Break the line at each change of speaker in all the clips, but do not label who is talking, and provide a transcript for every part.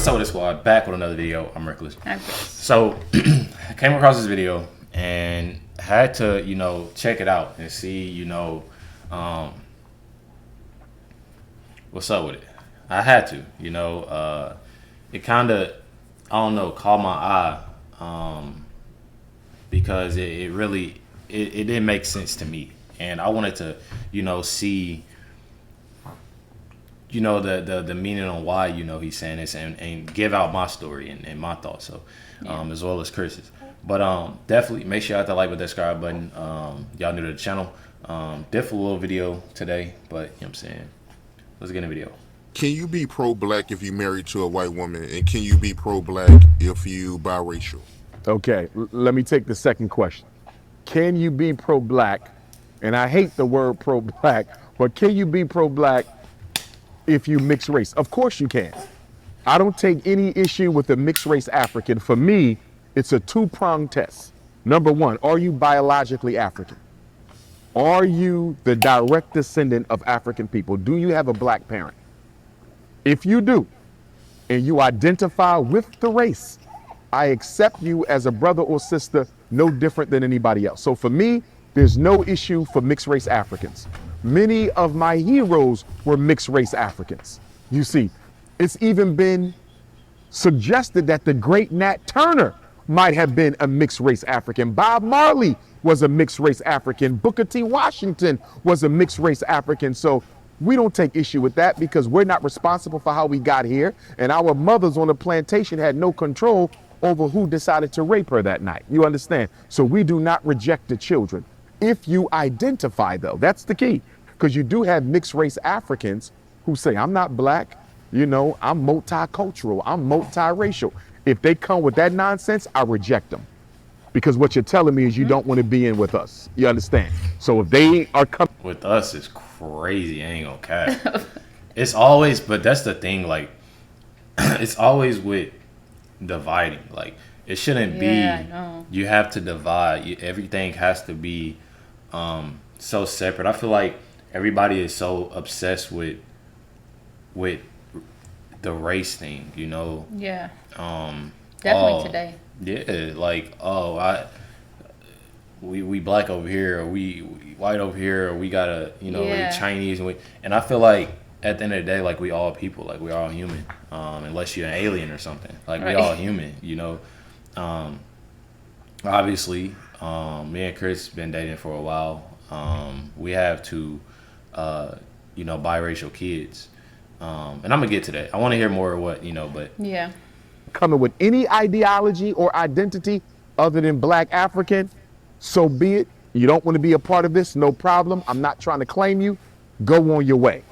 up with the squad? Back with another video. I'm Recklezz.
Okay.
So, I came across this video and had to, check it out and see, what's up with it. I had to, it kind of, I don't know, caught my eye because it really, it didn't make sense to me. And I wanted to, see the meaning on why he's saying this and give out my story and my thoughts, so as well as Chris's. But definitely make sure you hit that like with that subscribe button. Y'all new to the channel. Different little video today, but you know what I'm saying, let's get in the video.
Can you be pro-black if you married to a white woman, and can you be pro-black if you biracial?
Okay, let me take the second question. Can you be pro-black, and I hate the word pro-black, but can you be pro-black if you mix race? Of course you can. I don't take any issue with the mixed race African. For me, it's a two-pronged test. Number one, are you biologically African? Are you the direct descendant of African people? Do you have a black parent? If you do, and you identify with the race, I accept you as a brother or sister, no different than anybody else. So for me, there's no issue for mixed race Africans. Many of my heroes were mixed race Africans. You see, it's even been suggested that the great Nat Turner might have been a mixed race African. Bob Marley was a mixed race African. Booker T. Washington was a mixed race African. So we don't take issue with that because we're not responsible for how we got here. And our mothers on the plantation had no control over who decided to rape her that night. You understand? So we do not reject the children. If you identify, though, that's the key. Because you do have mixed race Africans who say, I'm not black, I'm multicultural, I'm multiracial. If they come with that nonsense, I reject them. Because what you're telling me is you don't want to be in with us. You understand? So if they are coming
With us, it's crazy. I ain't gonna cap. It's always, but that's the thing, like, it's always with dividing. Like, it shouldn't be, you have to divide. Everything has to be so separate. I feel like everybody is so obsessed with the race thing,
Yeah. Definitely today.
Yeah, like, we black over here, or we white over here, or we gotta, we Chinese, and I feel like at the end of the day, like, we all people, like, we all human, unless you're an alien or something, like, we all human, obviously, me and Chris been dating for a while. We have two, biracial kids, and I'm gonna get to that. I want to hear more of what, but
yeah.
coming with any ideology or identity other than black African, so be it. You don't want to be a part of this, no problem. I'm not trying to claim you. Go on your way.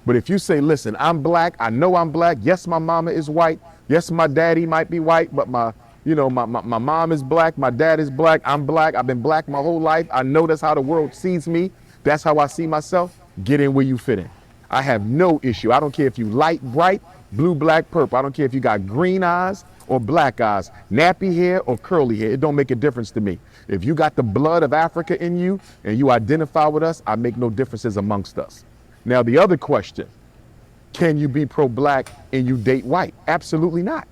But if you say, listen, I'm black, I know I'm black. Yes, my mama is white. Yes, my daddy might be white, but my mom is black, my dad is black, I'm black, I've been black my whole life. I know that's how the world sees me. That's how I see myself. Get in where you fit in. I have no issue. I don't care if you light, bright, blue, black, purple. I don't care if you got green eyes or black eyes, nappy hair or curly hair. It don't make a difference to me. If you got the blood of Africa in you and you identify with us, I make no differences amongst us. Now, the other question, can you be pro-black and you date white? Absolutely not.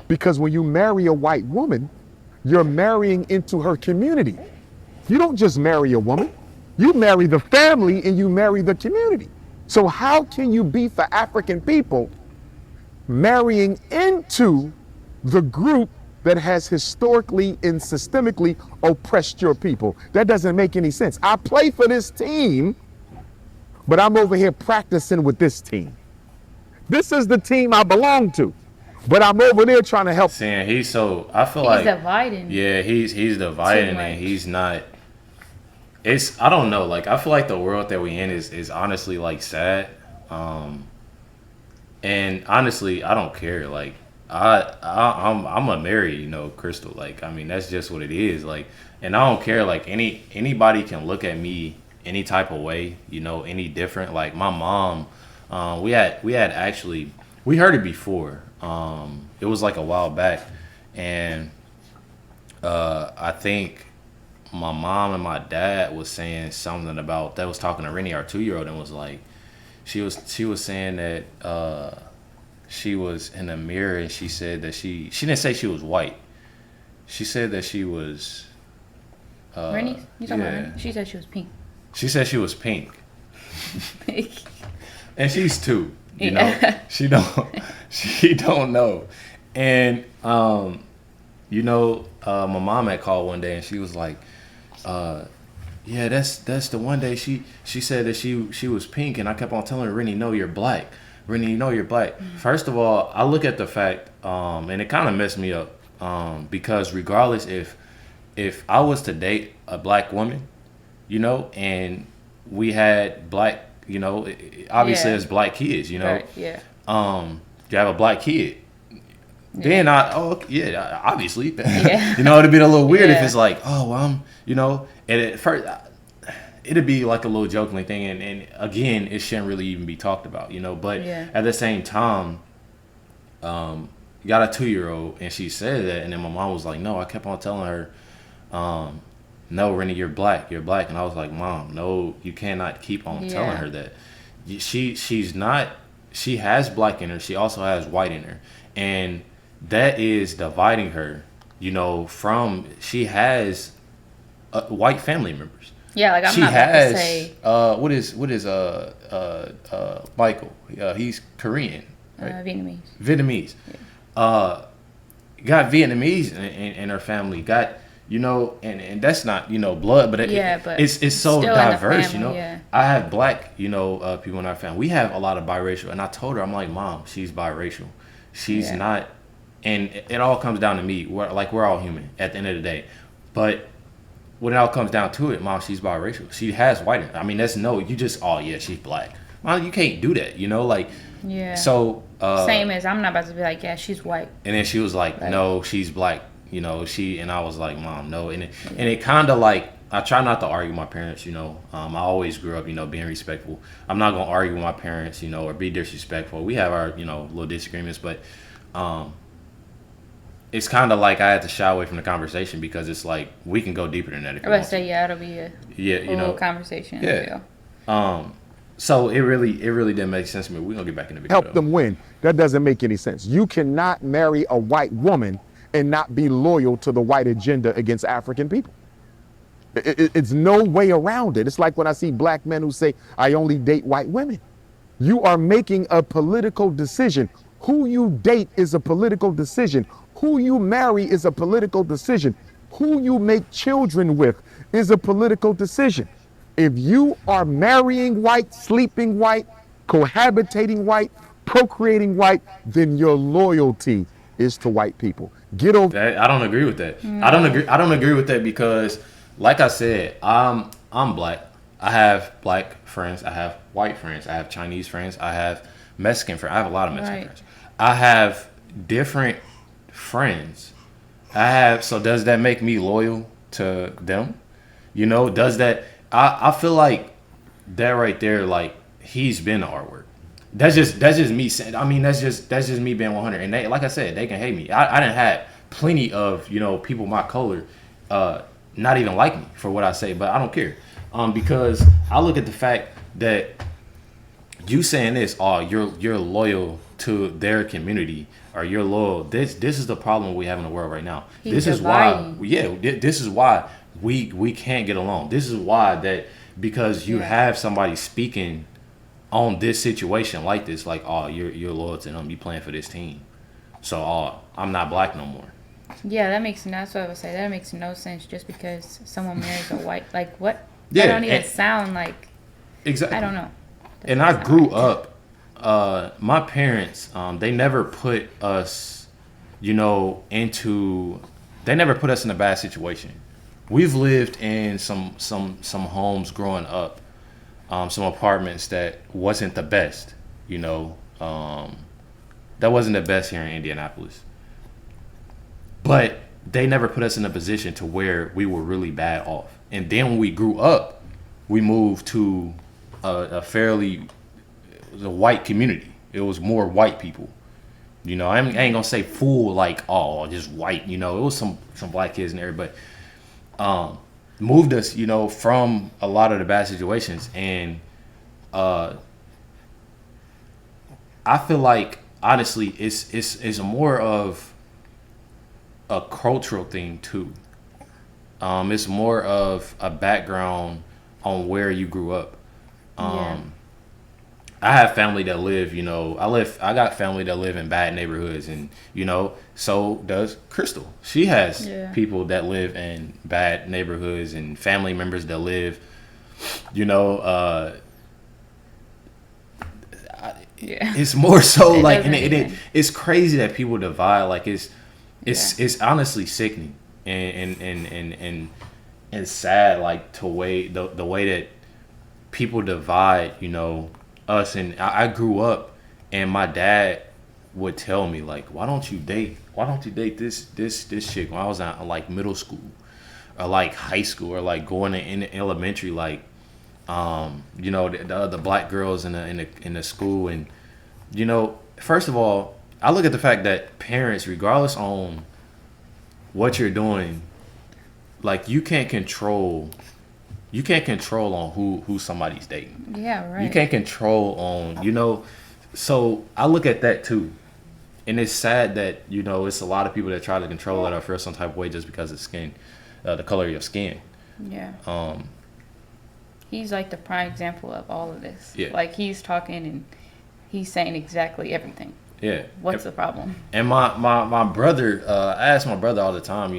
Because when you marry a white woman, you're marrying into her community. You don't just marry a woman, you marry the family and you marry the community. So how can you be for African people marrying into the group that has historically and systemically oppressed your people? That doesn't make any sense. I play for this team, but I'm over here practicing with this team. This is the team I belong to, but I'm over there trying to help.
Saying I feel like
he's dividing.
Yeah, he's dividing, and he's not. I don't know. Like, I feel like the world that we in is honestly, like, sad. And honestly, I don't care. Like, I'm gonna marry, Crystal. Like, I mean, that's just what it is. Like, and I don't care. Like, anybody can look at me any type of way, any different. Like, my mom, we had actually, we heard it before. It was like a while back, and I think my mom and my dad was saying something about, that was talking to Rennie, our 2-year-old, and was like, she was saying that she was in a mirror and she said that she didn't say she was white. She said that she was.
Rennie? You talking about
yeah.
Rennie? She said she was pink.
She said she was pink,
Pink.
and she's 2. You
Yeah.
know, she don't know, and you know, my mom had called one day and she was like, yeah, that's the one day she said that she was pink, and I kept on telling her, Rennie, no, you're black. Rennie, you know you're black. First of all, I look at the fact, and it kind of messed me up, because regardless if I was to date a black woman, you know, and we had black, you know, obviously
Yeah.
as black kids, you know,
Right, yeah.
you have a black kid. Then obviously,
Yeah.
you know, it'd be a little weird if
Yeah.
it's like, oh, you know, and at first, it'd be like a little jokingly thing, and again, it shouldn't really even be talked about, you know. But
Yeah.
at the same time, you got a 2-year-old, and she said that, and then my mom was like, no, I kept on telling her, no, Rennie, you're black, and I was like, Mom, no, you cannot keep on telling
Yeah.
her that. She's not. She has black in her. She also has white in her, and that is dividing her. You know, from she has white family members.
Yeah, like I'm
She
not about to
has
say
what is Michael? He's Korean, right?
Vietnamese.
Vietnamese. Got Vietnamese in her family. Got, you know, and that's not, you know, blood, but
But
it's so
still in the
diverse,
family,
you know.
yeah.
I have black, you know, people in our family. We have a lot of biracial, and I told her, I'm like, Mom, she's biracial. She's
Yeah.
not, and it all comes down to me. We're all human at the end of the day, but when it all comes down to it, Mom, she's biracial. She has white in her. I mean, that's you just, oh yeah, she's black. Mom, you can't do that, you know, like.
Yeah.
So
Same as I'm not about to be like, yeah, she's white.
and then she was like,
Right.
no, she's black. You know, and I was like, Mom, no. And it kind of like, I try not to argue with my parents, you know. I always grew up, you know, being respectful. I'm not going to argue with my parents, you know, or be disrespectful. We have our, you know, little disagreements, but it's kind of like I had to shy away from the conversation because it's like, we can go deeper than that if
I
you
was
want
about to say,
to.
yeah, it'll be a
Yeah, you
little
know.
conversation.
Yeah. So it really didn't make sense to me. We're going to get back in the video.
Help
though.
them win. That doesn't make any sense. You cannot marry a white woman and not be loyal to the white agenda against African people. It's no way around it. It's like when I see black men who say, I only date white women. You are making a political decision. Who you date is a political decision. Who you marry is a political decision. Who you make children with is a political decision. If you are marrying white, sleeping white, cohabitating white, procreating white, then your loyalty is to white people. Get over.
I don't agree with that. I don't agree with that because, like I said, I'm black. I have black friends. I have white friends. I have Chinese friends. I have Mexican friends. I have a lot of Mexican
Right.
friends. I have different friends. So does that make me loyal to them? You know, does that? I feel like that right there, like he's been the artwork. That's just me saying. I mean, that's just me being 100. And they, like I said, they can hate me. I didn't have plenty of, you know, people my color, not even like me for what I say, but I don't care, because I look at the fact that you saying this, oh, you're loyal to their community, or you're loyal. This is the problem we have in the world right now.
He's
this is
dividing.
why, this is why we can't get along. This is why because you have somebody speaking on this situation like this, like, oh, you're loyal to them, you playing for this team, so I'm not black no more.
Yeah, that's what I would say. That makes no sense just because someone marries a white. Like, what?
Yeah,
That don't even
and-
sound like.
Exactly.
I don't know.
And I grew up, my parents, they never put us, you know, they never put us in a bad situation. We've lived in some homes growing up, some apartments that wasn't the best, you know, that wasn't the best here in Indianapolis. But they never put us in a position to where we were really bad off. And then when we grew up, we moved to a white community. It was more white people. You know, I ain't gonna say full like, oh, just white. You know, it was some black kids in there, but moved us, you know, from a lot of the bad situations. And I feel like honestly, it's more of a cultural thing too. It's more of a background on where you grew up.
Yeah.
I have family that live, I got family that live in bad neighborhoods, and so does Crystal. She has
Yeah.
people that live in bad neighborhoods and family members that live, you know,
Yeah.
it's more so
It
like,
doesn't
and
even-
it's crazy that people divide. Like
Yeah.
it's honestly sickening and sad, like to way the way that people divide, us. And I grew up, and my dad would tell me like, why don't you date this chick when I was at like middle school or like high school or like going in elementary, like the other black girls in the school. And first of all, I look at the fact that parents, regardless on what you're doing, like you can't control on who somebody's dating.
Yeah, right.
You can't control on, so I look at that too. And it's sad that, it's a lot of people that try to control it or feel some type of way just because of skin, the color of your skin.
Yeah.
Um,
He's like the prime example of all of this.
Yeah.
Like he's talking and he's saying exactly everything.
yeah.
What's the problem?
And my brother, I ask my brother all the time,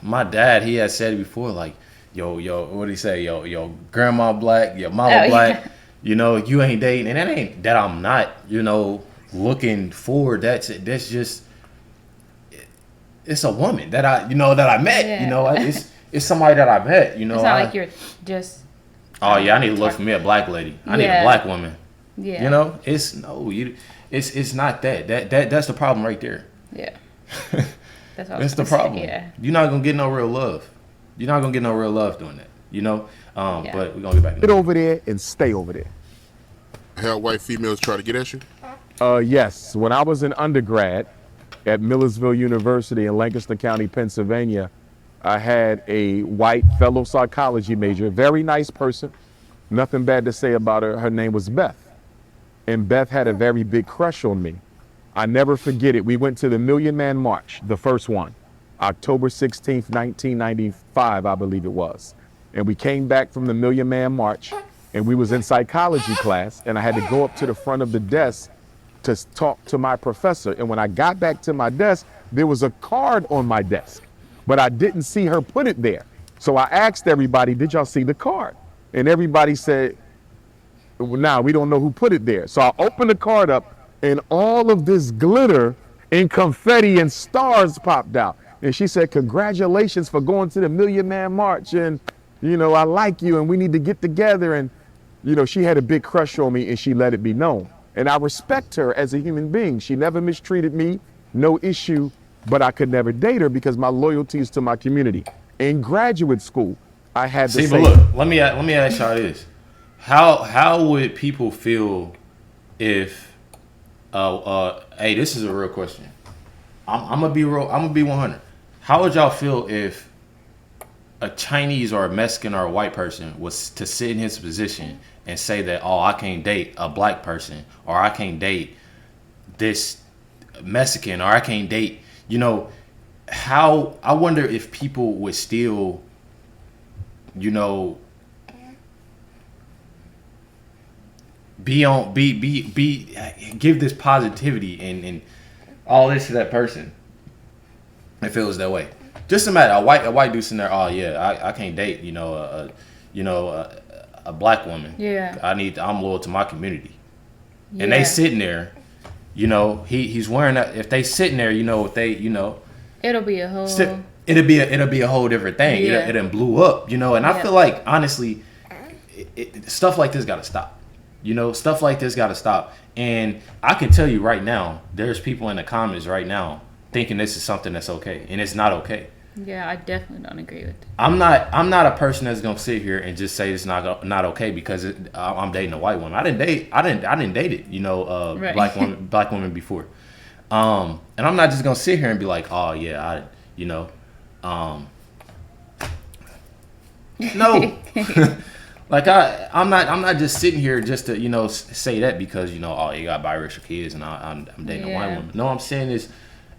my dad, he has said it before, like, yo, what did he say? Yo, grandma black, your mama
Oh,
black, you ain't dating. And that ain't that I'm not, looking forward. That's just, it's a woman that I met,
Yeah.
it's somebody that I met,
It's not like you're just.
oh yeah, I need to look for me a black lady. I need a
Yeah.
black woman.
Yeah.
It's not that. That's the problem right there.
Yeah. That's, all I
That's
was
the
gonna say,
problem.
Yeah.
You're not gonna get no real love. You're not gonna get no real love doing that.
Yeah.
But we're gonna get back.
Get over there and stay over there.
Have white females try to get at you?
Yes. When I was an undergrad at Millersville University in Lancaster County, Pennsylvania, I had a white fellow psychology major, very nice person. Nothing bad to say about her. Her name was Beth. And Beth had a very big crush on me. I never forget it. We went to the Million Man March, the first one, October 16th, 1995, I believe it was. And we came back from the Million Man March, and we was in psychology class, and I had to go up to the front of the desk to talk to my professor. And when I got back to my desk, there was a card on my desk, but I didn't see her put it there. So I asked everybody, did y'all see the card? And everybody said, well, nah, we don't know who put it there. So I opened the card up, and all of this glitter and confetti and stars popped out. And she said, congratulations for going to the Million Man March. And, I like you and we need to get together. And, she had a big crush on me and she let it be known. And I respect her as a human being. She never mistreated me, no issue, but I could never date her because my loyalty is to my community. In graduate school, I had the
See,
same.
but look, let me ask y'all this: How would people feel if? Hey, this is a real question. I'm gonna be real. I'm gonna be 100. How would y'all feel if a Chinese or a Mexican or a white person was to sit in his position and say that, oh, I can't date a black person, or I can't date this Mexican, or I can't date, how, I wonder if people would still, give this positivity and all this to that person if it was that way. Just imagine a white dude sitting there. Oh yeah, I can't date a black woman.
Yeah.
I'm loyal to my community.
Yeah.
And they sitting there, he's wearing that. If they sitting there, if they
It'll be a whole.
it'll be a whole different thing.
Yeah.
It done blew up, And I
Yeah.
feel like honestly, stuff like this got to stop. Stuff like this got to stop. And I can tell you right now, there's people in the comments right now thinking this is something that's okay, and it's not okay.
Yeah, I definitely don't agree with it.
I'm not a person that's gonna sit here and just say it's not okay because I'm dating a white woman. I didn't date it,
Right.
black women before. And I'm not just gonna sit here and be like, oh yeah, no. Like I'm not just sitting here just to say that because oh, you got biracial kids and I'm dating a white woman. No, I'm saying this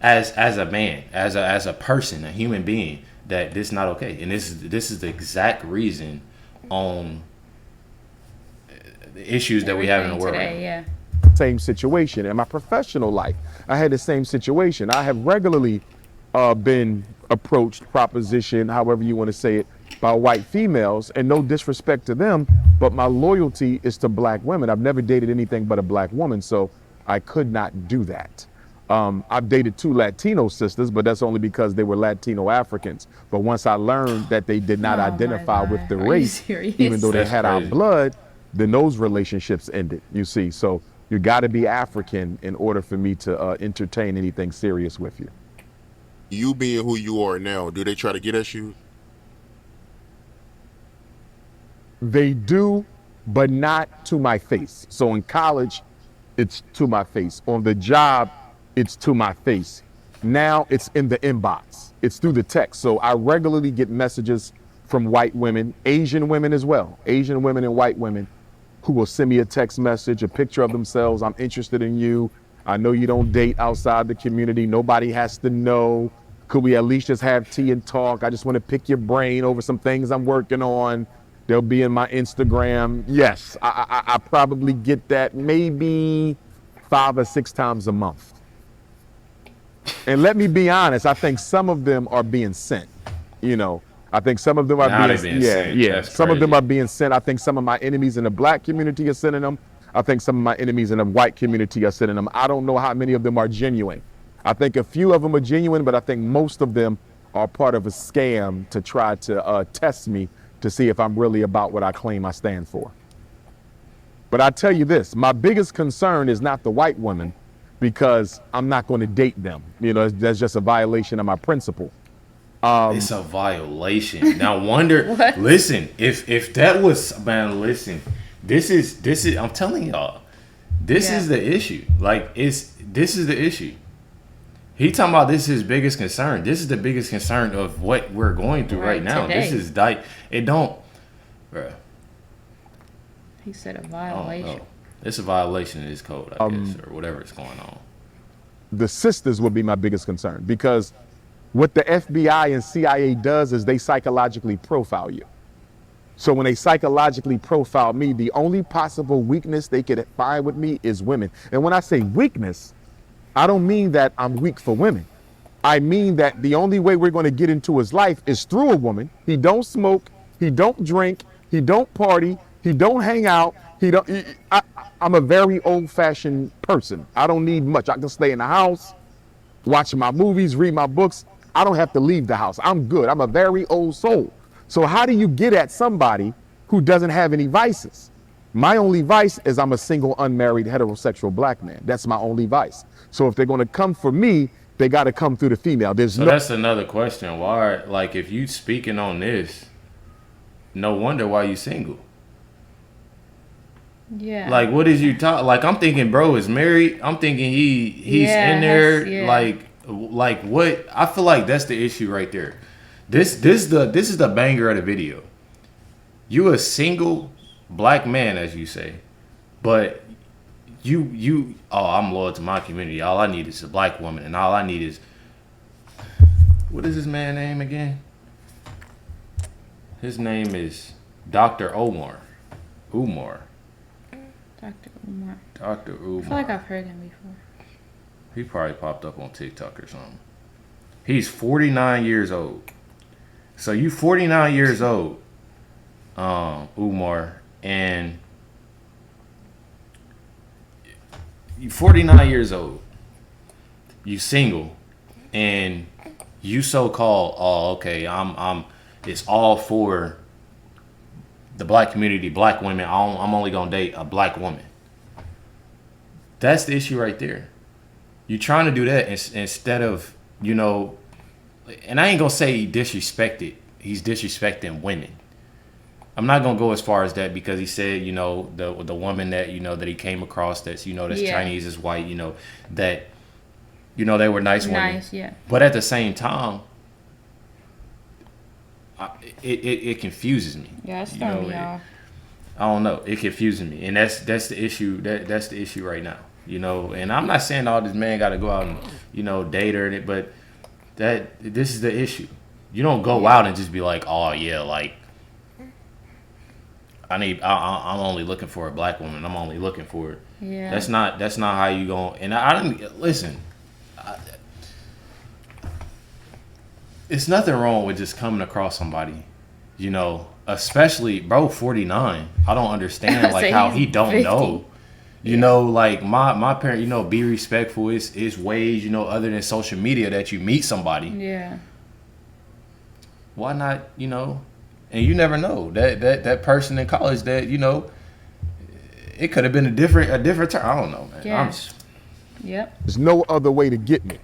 as a man, as a person, a human being, that this is not okay, and this is the exact reason on the issues that we have in the world
today,
right now.
yeah.
Same situation in my professional life. I had the same situation. I have regularly been approached, propositioned, however you want to say it, by white females, and no disrespect to them, but my loyalty is to black women. I've never dated anything but a black woman, so I could not do that. I've dated 2 Latino sisters, but that's only because they were Latino Africans. But once I learned that they did not
Oh,
identify
my
with
God.
the
Are you
race,
serious?
even though they
That's
had our
crazy.
blood, then those relationships ended, you see. So you got to be African in order for me to entertain anything serious with you.
You being who you are now, do they try to get at you?
They do, but not to my face. So in college, it's to my face. On the job, it's to my face. Now it's in the inbox. It's through the text. So I regularly get messages from white women, Asian women as well, Asian women and white women, who will send me a text message, a picture of themselves. I'm interested in you. I know you don't date outside the community. Nobody has to know. Could we at least just have tea and talk? I just want to pick your brain over some things I'm working on. They'll be in my Instagram. Yes, I probably get that maybe 5 or 6 times a month. And let me be honest, I think some of them are being sent. I think some of them are
Now
being,
they being sent.
yeah.
That's
Some of them
crazy.
are being sent. I think some of my enemies in the black community are sending them. I think some of my enemies in the white community are sending them. I don't know how many of them are genuine. I think a few of them are genuine, but I think most of them are part of a scam to try to test me to see if I'm really about what I claim I stand for. But I tell you this, my biggest concern is not the white women, because I'm not going to date them. That's just a violation of my principle.
It's a violation. Now wonder.
What?
Listen, if that was, man, listen. This is. I'm telling y'all, this
Yeah.
is the issue. Like this is the issue. He talking about this is his biggest concern. This is the biggest concern of what we're going through right
Right
now.
today.
This is like it don't, bruh.
He said a
I don't
violation.
know. It's a violation of his code, I guess, or whatever is going on.
The sisters would be my biggest concern, because what the FBI and CIA does is they psychologically profile you. So when they psychologically profile me, the only possible weakness they could find with me is women. And when I say weakness, I don't mean that I'm weak for women. I mean that the only way we're going to get into his life is through a woman. He don't smoke, he don't drink, he don't party, he don't hang out. I'm a very old-fashioned person. I don't need much. I can stay in the house, watch my movies, read my books. I don't have to leave the house. I'm good. I'm a very old soul. So how do you get at somebody who doesn't have any vices? My only vice is I'm a single, unmarried, heterosexual black man. That's my only vice. So if they're going to come for me, they got to come through the female.
So that's another question. Why, like, if you speaking on this, no wonder why you single.
Yeah.
Like, what is you talk? Like, I'm thinking, bro is married. I'm thinking he's
Yeah,
in there.
yeah.
Like what? I feel like that's the issue right there. This is the banger of the video. You a single black man, as you say, but I'm loyal to my community. All I need is a black woman, and all I need is, what is his man name again? His name is Dr. Umar.
Dr. Umar.
Dr.
I feel like
Umar.
I've heard him before.
He probably popped up on TikTok or something. He's 49 years old. So you 49 years old, Umar, and you 49 years old. You single, and you so-called, oh, okay, I'm it's all for the black community, black women. I'm only gonna date a black woman. That's the issue right there. You're trying to do that instead of, and I ain't gonna say he disrespected. He's disrespecting women. I'm not gonna go as far as that, because he said, the woman that that he came across that's that's
Yeah.
Chinese, is white, that they were nice women.
Nice, yeah.
But at the same time, it confuses me.
Yeah, it's
You
throwing
know,
me off.
I don't know. It confuses me, and that's the issue. That's the issue right now. You know, and I'm not saying all this man got to go out and date her, but this is the issue. You don't go out and just be like, oh yeah, like I'm only looking for a black woman. I'm only looking for it.
Yeah.
That's not how you go. And I don't listen. It's nothing wrong with just coming across somebody, especially bro 49. I don't understand like how he don't
50.
know. Like my parent, be respectful. It's ways, other than social media that you meet somebody.
Yeah.
Why not, and you never know that person in college that, it could have been a different term. I don't know, man.
Yeah. Yep.
There's no other way to get me.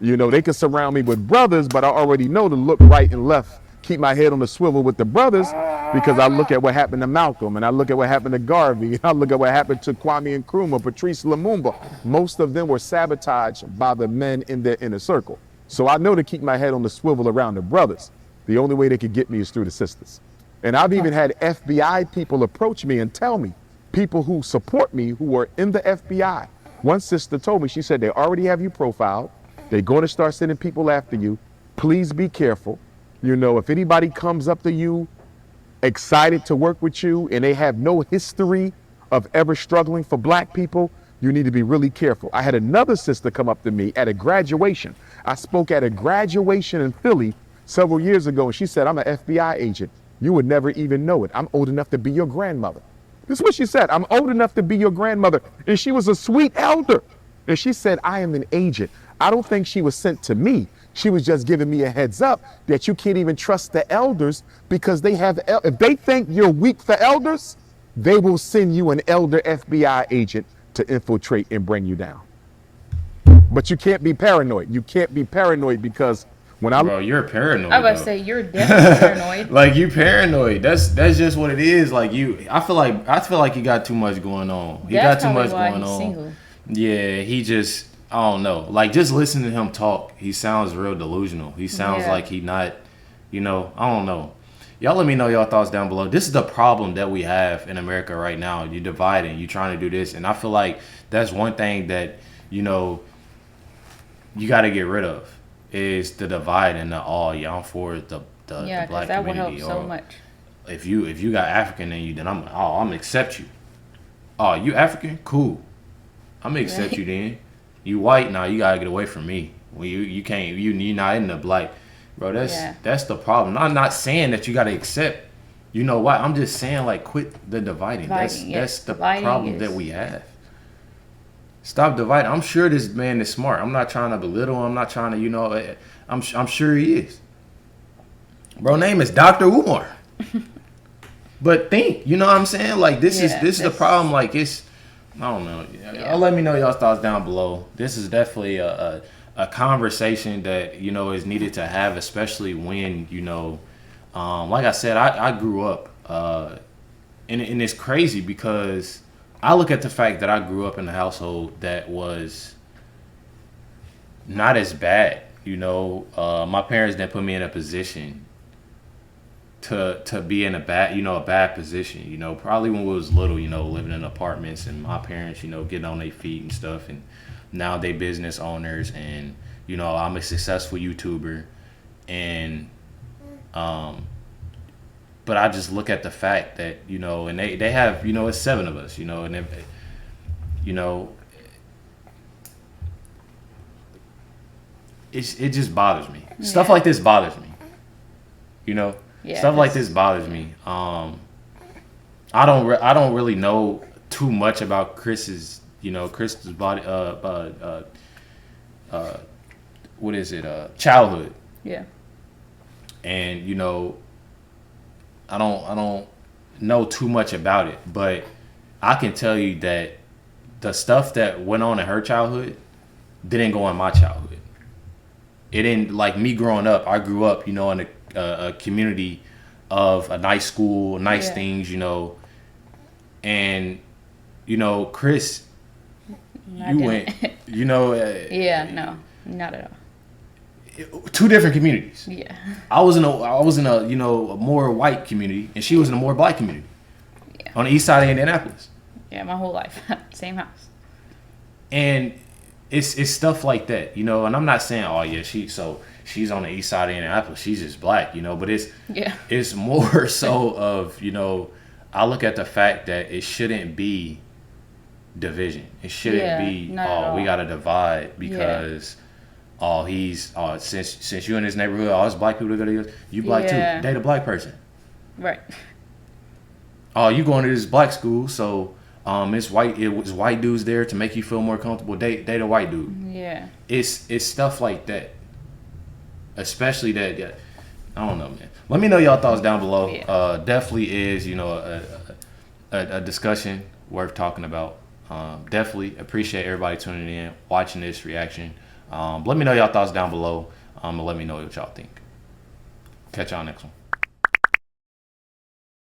They could surround me with brothers, but I already know to look right and left, keep my head on the swivel with the brothers, because I look at what happened to Malcolm, and I look at what happened to Garvey, and I look at what happened to Kwame Nkrumah, Patrice Lumumba. Most of them were sabotaged by the men in their inner circle. So I know to keep my head on the swivel around the brothers. The only way they could get me is through the sisters. And I've even had FBI people approach me and tell me, people who support me who are in the FBI. One sister told me, she said, they already have you profiled. They're going to start sending people after you. Please be careful. If anybody comes up to you excited to work with you and they have no history of ever struggling for black people, you need to be really careful. I had another sister come up to me at a graduation. I spoke at a graduation in Philly several years ago, and she said, I'm an FBI agent. You would never even know it. I'm old enough to be your grandmother. This is what she said. I'm old enough to be your grandmother. And she was a sweet elder. And she said, I am an agent. I don't think she was sent to me. She was just giving me a heads up that you can't even trust the elders because if they think you're weak for elders, they will send you an elder FBI agent to infiltrate and bring you down. But you can't be paranoid. You can't be paranoid because
Bro, you're paranoid.
I was about to say you're definitely paranoid.
Like you paranoid. That's just what it is. Like I feel like you got too much going on. He got too much going on. Single. Yeah, he just I don't know. Like just listening to him talk, he sounds real delusional. He sounds like he not, I don't know. Y'all let me know your thoughts down below. This is the problem that we have in America right now. You're dividing. You're trying to do this, and I feel like that's one thing that you got to get rid of. Is the divide and I'm for the black community.
That would help so much.
If you got African in you, then I'm gonna accept you. Oh, you African? Cool. I'm gonna accept you then. You white? Nah, you gotta get away from me. Well, you can't. You're not in the black, bro. That's the problem. I'm not saying that you gotta accept. You know what? I'm just saying like quit the dividing. That's the problem that we have. Stop dividing. I'm sure this man is smart. I'm not trying to belittle him. I'm not trying to, I'm sure he is. Bro, name is Dr. Umar. But think, you know what I'm saying? Like this is the problem. Like I don't know. Y'all let me know y'all's thoughts down below. This is definitely a conversation that is needed to have, especially when like I said, I grew up, and it's crazy because. I look at the fact that I grew up in a household that was not as bad. My parents didn't put me in a position to be in a bad position. Probably when we was little, living in apartments and my parents, getting on their feet and stuff. And now they business owners and, I'm a successful YouTuber. And, but I just look at the fact that, and they have, it's 7 of us, and it just bothers me. Yeah. Stuff like this bothers me. Stuff like this bothers me. I don't really know too much about Chris's body, what is it? Childhood.
Yeah.
And, I don't know too much about it, but I can tell you that the stuff that went on in her childhood didn't go in my childhood. It didn't, like me growing up. I grew up, in a community of a nice school, nice things, and Chris, you went,
yeah, no, not at all.
2 different communities.
Yeah.
I was in a a more white community, and she was in a more black community.
Yeah.
On the east side of Indianapolis.
Yeah, my whole life. Same house.
And it's stuff like that, you know. And I'm not saying, oh yeah, she's on the east side of Indianapolis, she's just black, you know. But it's more so of, you know, I look at the fact that it shouldn't be division. It shouldn't be, we gotta divide because since you're in this neighborhood, all it's black people are gonna you black too. Date a black person.
Right.
Oh, you going to this black school, so it's white. It was white dudes there to make you feel more comfortable. Date a white dude.
Yeah.
It's stuff like that. Especially that. Yeah, I don't know, man. Let me know y'all thoughts down below.
Yeah.
Definitely is, you know, a discussion worth talking about. Definitely appreciate everybody tuning in, watching this reaction. Let me know y'all thoughts down below. And let me know what y'all think. Catch y'all next one.